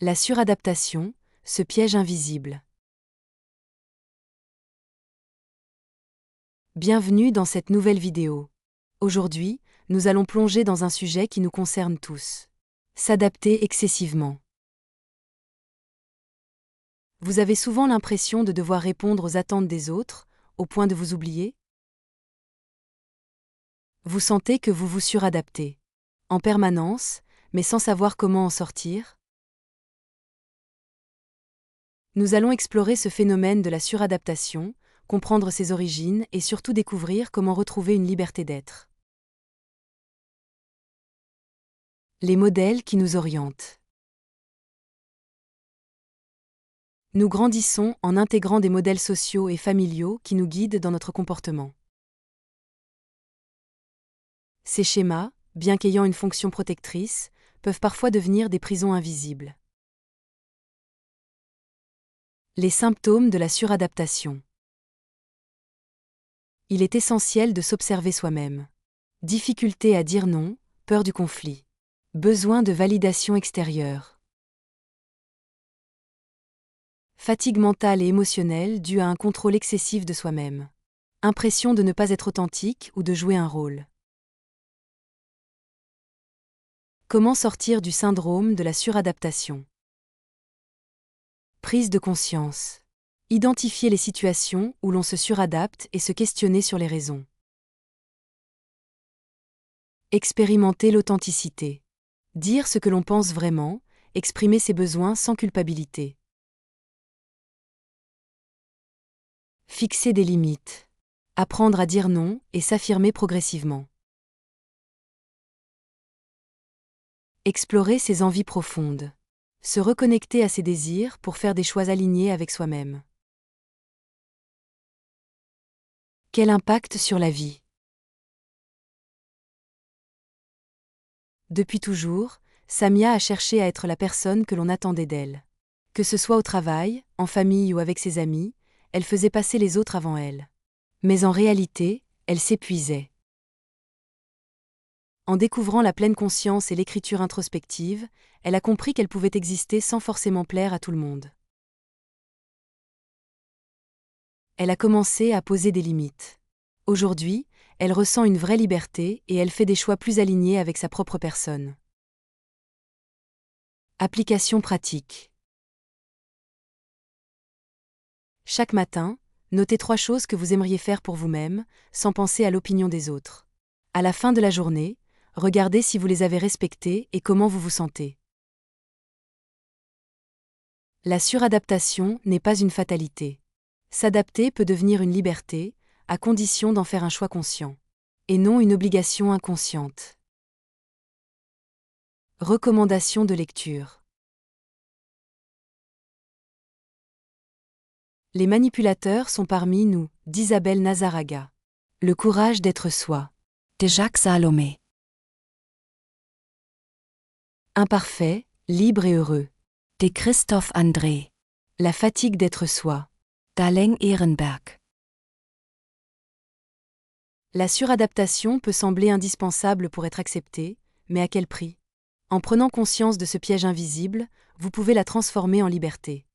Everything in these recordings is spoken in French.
La suradaptation, ce piège invisible. Bienvenue dans cette nouvelle vidéo. Aujourd'hui, nous allons plonger dans un sujet qui nous concerne tous. S'adapter excessivement. Vous avez souvent l'impression de devoir répondre aux attentes des autres, au point de vous oublier? Vous sentez que vous vous suradaptez. En permanence, mais sans savoir comment en sortir? Nous allons explorer ce phénomène de la suradaptation, comprendre ses origines et surtout découvrir comment retrouver une liberté d'être. Les modèles qui nous orientent. Nous grandissons en intégrant des modèles sociaux et familiaux qui nous guident dans notre comportement. Ces schémas, bien qu'ayant une fonction protectrice, peuvent parfois devenir des prisons invisibles. Les symptômes de la suradaptation. Il est essentiel de s'observer soi-même. Difficulté à dire non, peur du conflit. Besoin de validation extérieure. Fatigue mentale et émotionnelle due à un contrôle excessif de soi-même. Impression de ne pas être authentique ou de jouer un rôle. Comment sortir du syndrome de la suradaptation? Prise de conscience. Identifier les situations où l'on se suradapte et se questionner sur les raisons. Expérimenter l'authenticité. Dire ce que l'on pense vraiment, exprimer ses besoins sans culpabilité. Fixer des limites. Apprendre à dire non et s'affirmer progressivement. Explorer ses envies profondes. Se reconnecter à ses désirs pour faire des choix alignés avec soi-même. Quel impact sur la vie? Depuis toujours, Samia a cherché à être la personne que l'on attendait d'elle. Que ce soit au travail, en famille ou avec ses amis, elle faisait passer les autres avant elle. Mais en réalité, elle s'épuisait. En découvrant la pleine conscience et l'écriture introspective, elle a compris qu'elle pouvait exister sans forcément plaire à tout le monde. Elle a commencé à poser des limites. Aujourd'hui, elle ressent une vraie liberté et elle fait des choix plus alignés avec sa propre personne. Application pratique. Chaque matin, notez 3 choses que vous aimeriez faire pour vous-même, sans penser à l'opinion des autres. À la fin de la journée, regardez si vous les avez respectées et comment vous vous sentez. La suradaptation n'est pas une fatalité. S'adapter peut devenir une liberté, à condition d'en faire un choix conscient. Et non une obligation inconsciente. Recommandations de lecture. Les manipulateurs sont parmi nous, d'Isabelle Nazaraga. Le courage d'être soi. De Jacques Salomé. Imparfait, libre et heureux. De Christophe André. La fatigue d'être soi. D'Alain Ehrenberg. La suradaptation peut sembler indispensable pour être acceptée, mais à quel prix? En prenant conscience de ce piège invisible, vous pouvez la transformer en liberté.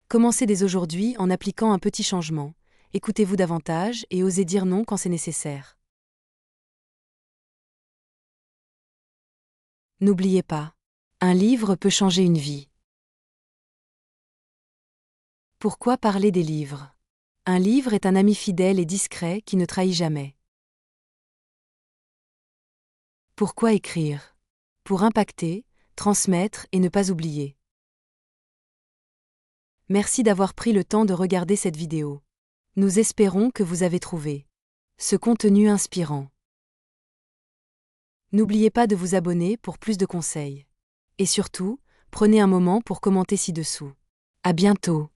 Commencez dès aujourd'hui en appliquant un petit changement. Écoutez-vous davantage et osez dire non quand c'est nécessaire. N'oubliez pas, un livre peut changer une vie. Pourquoi parler des livres? Un livre est un ami fidèle et discret qui ne trahit jamais. Pourquoi écrire? Pour impacter, transmettre et ne pas oublier. Merci d'avoir pris le temps de regarder cette vidéo. Nous espérons que vous avez trouvé ce contenu inspirant. N'oubliez pas de vous abonner pour plus de conseils. Et surtout, prenez un moment pour commenter ci-dessous. À bientôt!